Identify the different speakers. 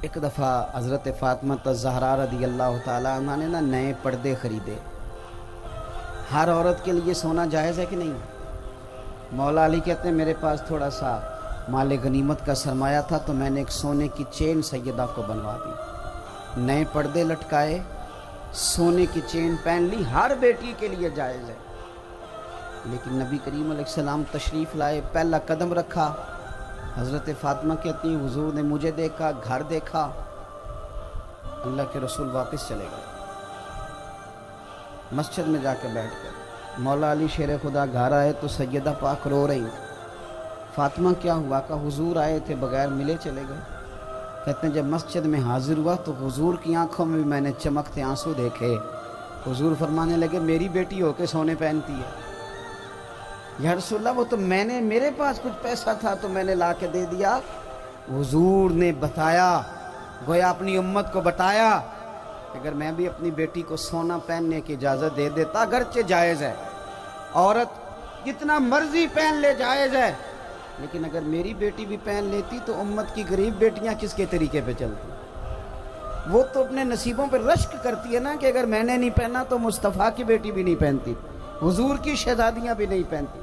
Speaker 1: ایک دفعہ حضرت فاطمہ الزہرا رضی اللہ تعالیٰ عنہ نے نئے پردے خریدے۔ ہر عورت کے لیے سونا جائز ہے کہ نہیں؟ مولا علی کہتے ہیں میرے پاس تھوڑا سا مال غنیمت کا سرمایہ تھا تو میں نے ایک سونے کی چین سیدہ کو بنوا دی، نئے پردے لٹکائے، سونے کی چین پہن لی، ہر بیٹی کے لیے جائز ہے۔ لیکن نبی کریم علیہ السلام تشریف لائے، پہلا قدم رکھا، حضرت فاطمہ کہتی ہیں حضور نے مجھے دیکھا، گھر دیکھا، اللہ کے رسول واپس چلے گئے، مسجد میں جا کے بیٹھ گئے۔ مولا علی شیر خدا گھر آئے تو سیدہ پاک رو رہی، فاطمہ کیا ہوا؟ کہ حضور آئے تھے بغیر ملے چلے گئے۔ کہتے ہیں جب مسجد میں حاضر ہوا تو حضور کی آنکھوں میں بھی میں نے چمکتے آنسو دیکھے۔ حضور فرمانے لگے میری بیٹی ہو کے سونے پہنتی ہے؟ یا رسول اللہ وہ تو میرے پاس کچھ پیسہ تھا تو میں نے لا کے دے دیا۔ حضور نے بتایا، گویا اپنی امت کو بتایا، اگر میں بھی اپنی بیٹی کو سونا پہننے کی اجازت دے دیتا، اگرچہ جائز ہے، عورت جتنا مرضی پہن لے جائز ہے، لیکن اگر میری بیٹی بھی پہن لیتی تو امت کی غریب بیٹیاں کس کے طریقے پہ چلتی؟ وہ تو اپنے نصیبوں پہ رشک کرتی ہے نا کہ اگر میں نے نہیں پہنا تو مصطفیٰ کی بیٹی بھی نہیں پہنتی، حضور کی شہزادیاں بھی نہیں پہنتی۔